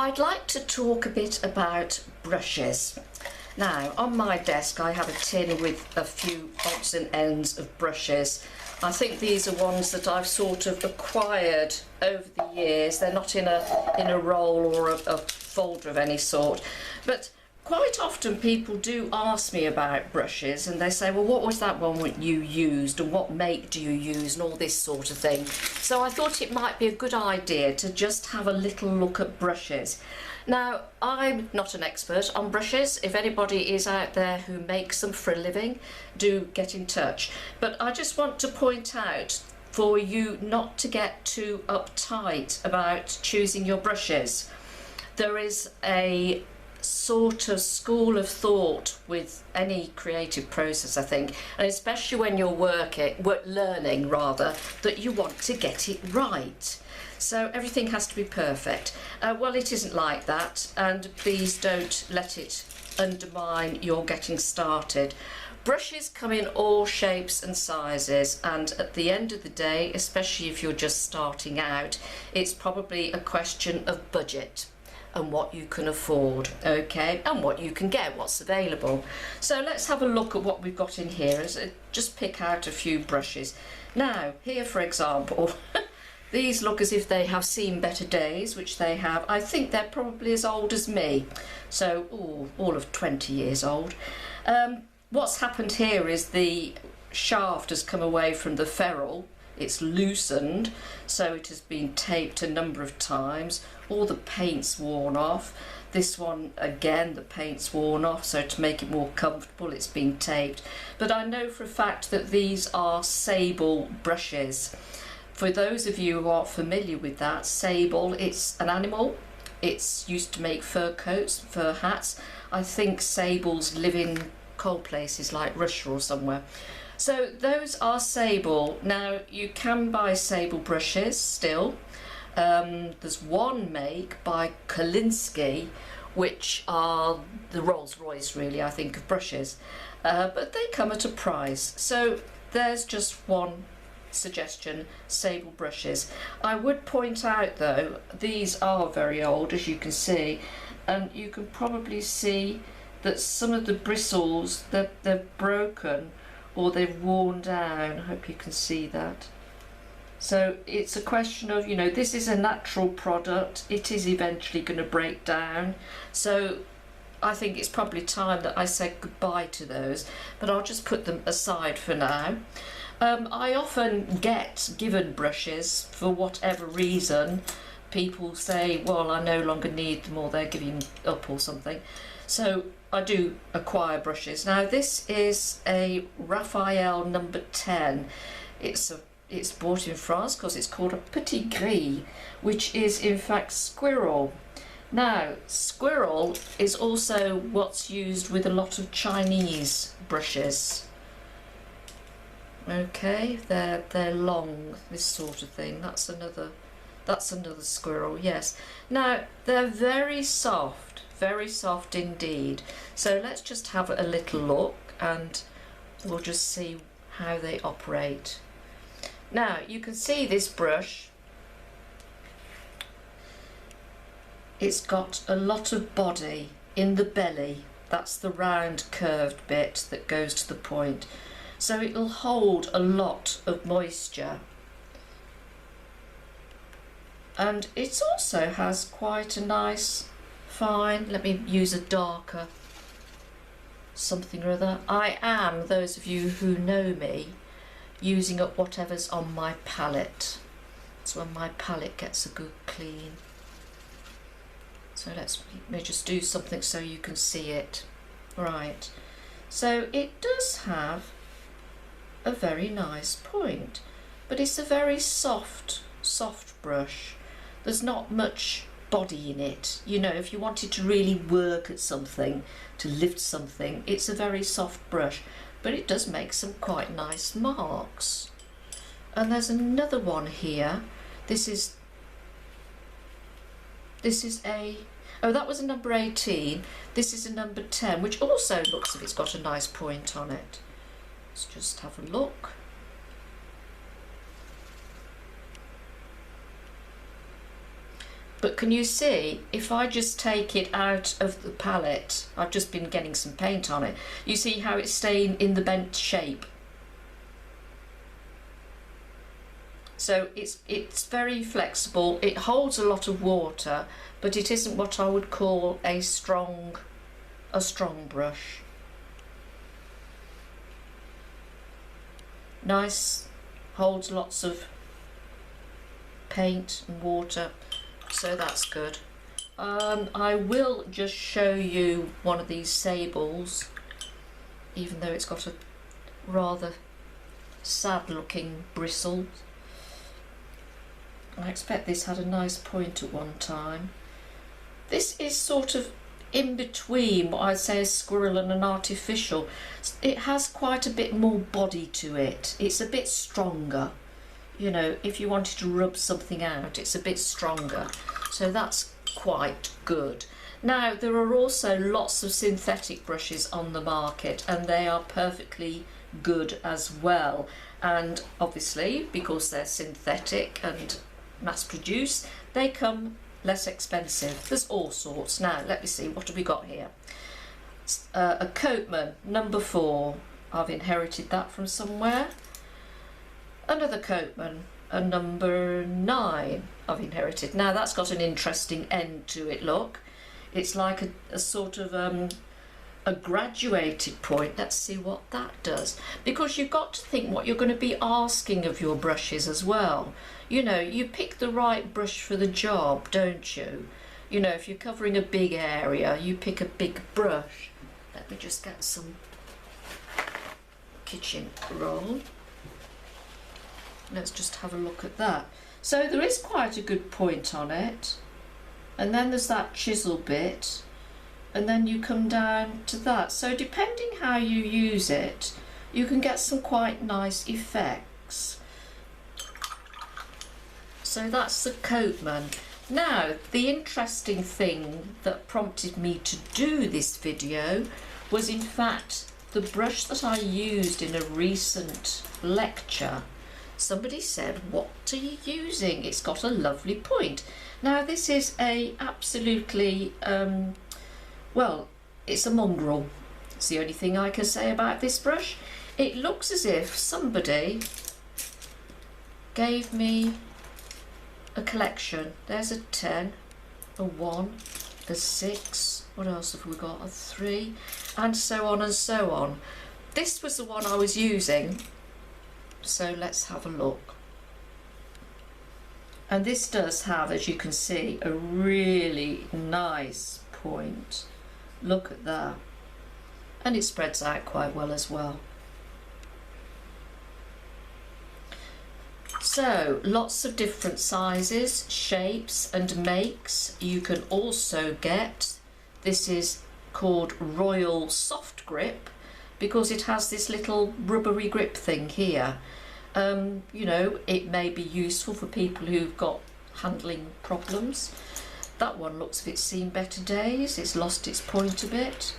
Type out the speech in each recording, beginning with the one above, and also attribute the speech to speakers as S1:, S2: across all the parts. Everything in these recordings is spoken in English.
S1: I'd like to talk a bit about brushes. Now, on my desk I have a tin with a few odds and ends of brushes. I think these are ones that I've sort of acquired over the years. They're not in a roll or a folder of any sort. But quite often people do ask me about brushes and they say, well, what was that one you used and what make do you use and all this sort of thing. So I thought it might be a good idea to just have a little look at brushes. Now, I'm not an expert on brushes. If anybody is out there who makes them for a living, do get in touch. But I just want to point out for you not to get too uptight about choosing your brushes. There is a sort of school of thought with any creative process, I think, and especially when you're learning rather, that you want to get it right. So everything has to be perfect. Well, it isn't like that, and please don't let it undermine your getting started. Brushes come in all shapes and sizes, and at the end of the day, especially if you're just starting out, it's probably a question of budget and what you can afford, okay, and what you can get, what's available. So let's have a look at what we've got in here. Just pick out a few brushes. Now, here for example, these look as if they have seen better days, which they have. I think they're probably as old as me, so all of 20 years old. What's happened here is the shaft has come away from the ferrule. It's loosened, so it has been taped a number of times. All the paint's worn off. This one, again, the paint's worn off, so to make it more comfortable, it's been taped. But I know for a fact that these are sable brushes. For those of you who are familiar with that, sable, it's an animal. It's used to make fur coats, fur hats. I think sables live in cold places like Russia or somewhere. So those are sable. Now, you can buy sable brushes still. There's one make by Kolinsky, which are the Rolls Royce, really, I think, of brushes. But they come at a price. So there's just one suggestion, sable brushes. I would point out, though, these are very old, as you can see, and you can probably see that some of the bristles, they're broken, or they've worn down. I hope you can see that. So it's a question of, you know, this is a natural product. It is eventually going to break down. So I think it's probably time that I said goodbye to those, but I'll just put them aside for now. I often get given brushes for whatever reason. People say, well, I no longer need them, or they're giving up or something. So I do acquire brushes. Now, this is a Raphael number 10. It's bought in France because it's called a Petit Gris, which is in fact squirrel. Now, squirrel is also what's used with a lot of Chinese brushes. Okay, they're long, this sort of thing. That's another squirrel, yes. Now, they're very soft indeed. So let's just have a little look and we'll just see how they operate. Now, you can see this brush. It's got a lot of body in the belly. That's the round curved bit that goes to the point. So it'll hold a lot of moisture. And it also has quite a nice, fine, let me use a darker something or other. I am, those of you who know me, using up whatever's on my palette. So when my palette gets a good clean. So let me just do something so you can see it. Right, so it does have a very nice point, but it's a very soft brush. There's not much body in it. You know, if you wanted to really work at something, to lift something, it's a very soft brush, but it does make some quite nice marks. And there's another one here. This is a, oh, that was a number 18. This is a number 10, which also looks as if it's got a nice point on it. Let's just have a look. But can you see, if I just take it out of the palette, I've just been getting some paint on it, you see how it's staying in the bent shape. So it's very flexible, it holds a lot of water, but it isn't what I would call a strong brush. Nice, holds lots of paint and water, so that's good. I will just show you one of these sables, even though it's got a rather sad looking bristle. I expect this had a nice point at one time. This is sort of in between what I'd say a squirrel and an artificial. It has quite a bit more body to it. It's a bit stronger. You know, if you wanted to rub something out, it's a bit stronger. So that's quite good. Now, there are also lots of synthetic brushes on the market, and they are perfectly good as well. And obviously, because they're synthetic and mass produced, they come less expensive. There's all sorts. Now let me see, what have we got here? A Coatman number 4. I've inherited that from somewhere. Another Coatman, a number 9, I've inherited. Now that's got an interesting end to it, look. It's like a sort of a graduated point. Let's see what that does, because you've got to think what you're going to be asking of your brushes as well. You know, you pick the right brush for the job, don't you? You know, if you're covering a big area, you pick a big brush. Let me just get some kitchen roll. Let's just have a look at that. So there is quite a good point on it, and then there's that chisel bit, and then you come down to that. So depending how you use it, you can get some quite nice effects. So that's the Coatman. Now, the interesting thing that prompted me to do this video was in fact the brush that I used in a recent lecture. Somebody said, what are you using? It's got a lovely point. Now this is a absolutely, well, it's a mongrel. It's the only thing I can say about this brush. It looks as if somebody gave me a collection. There's a 10, a 1, a 6, what else have we got, a 3, and so on and so on. This was the one I was using, so let's have a look. And this does have, as you can see, a really nice point. Look at that. And it spreads out quite well as well. So lots of different sizes, shapes and makes. You can also get, this is called Royal Soft Grip, because it has this little rubbery grip thing here. You know, it may be useful for people who've got handling problems. That one looks as if it's seen better days. It's lost its point a bit.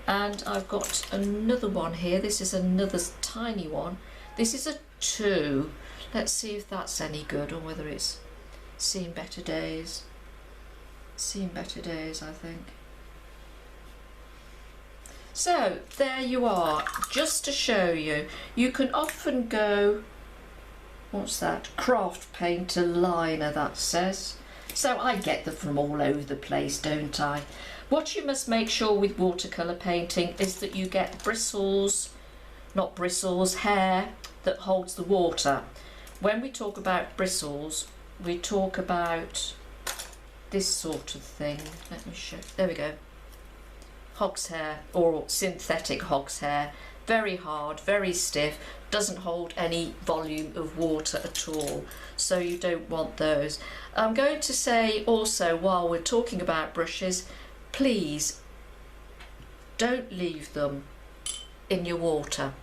S1: And I've got another one here. This is another tiny one. This is a 2. Let's see if that's any good, or whether it's seen better days. Seen better days, I think. So there you are, just to show you. You can often go, what's that? Craft painter liner, that says. So I get them from all over the place, don't I? What you must make sure with watercolour painting is that you get bristles, not bristles, hair that holds the water. When we talk about bristles, we talk about this sort of thing. Let me show. There we go. Hog's hair, or synthetic hog's hair. Very hard, very stiff, doesn't hold any volume of water at all. So you don't want those. I'm going to say also, while we're talking about brushes, please don't leave them in your water.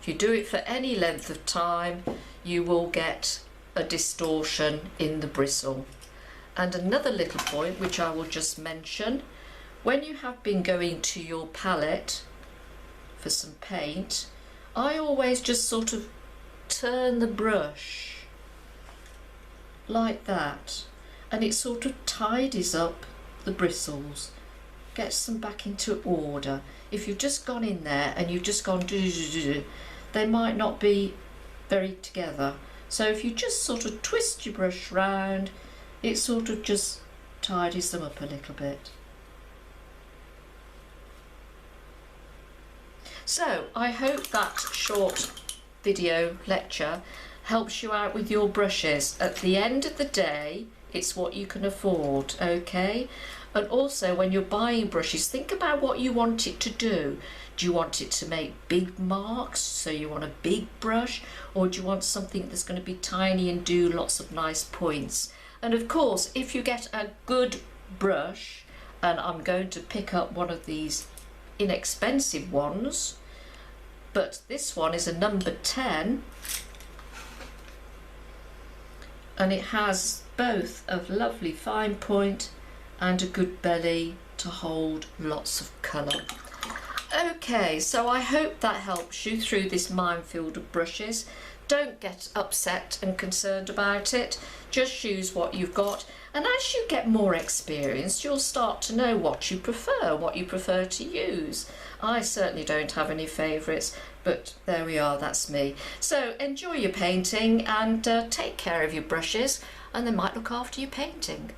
S1: If you do it for any length of time, you will get a distortion in the bristle. And another little point which I will just mention, when you have been going to your palette for some paint, I always just sort of turn the brush like that, and it sort of tidies up the bristles, gets them back into order. If you've just gone in there and you've just gone they might not be very together. So if you just sort of twist your brush round, it sort of just tidies them up a little bit. So I hope that short video lecture helps you out with your brushes. At the end of the day, it's what you can afford, okay? And also when you're buying brushes, think about what you want it to do. Do you want it to make big marks, so you want a big brush, or do you want something that's going to be tiny and do lots of nice points? And of course, if you get a good brush, and I'm going to pick up one of these inexpensive ones, but this one is a number 10, and it has both a lovely fine point and a good belly to hold lots of colour. Okay, so I hope that helps you through this minefield of brushes. Don't get upset and concerned about it, just use what you've got, and as you get more experience you'll start to know what you prefer to use. I certainly don't have any favourites, but there we are, that's me. So enjoy your painting and take care of your brushes, and they might look after your painting.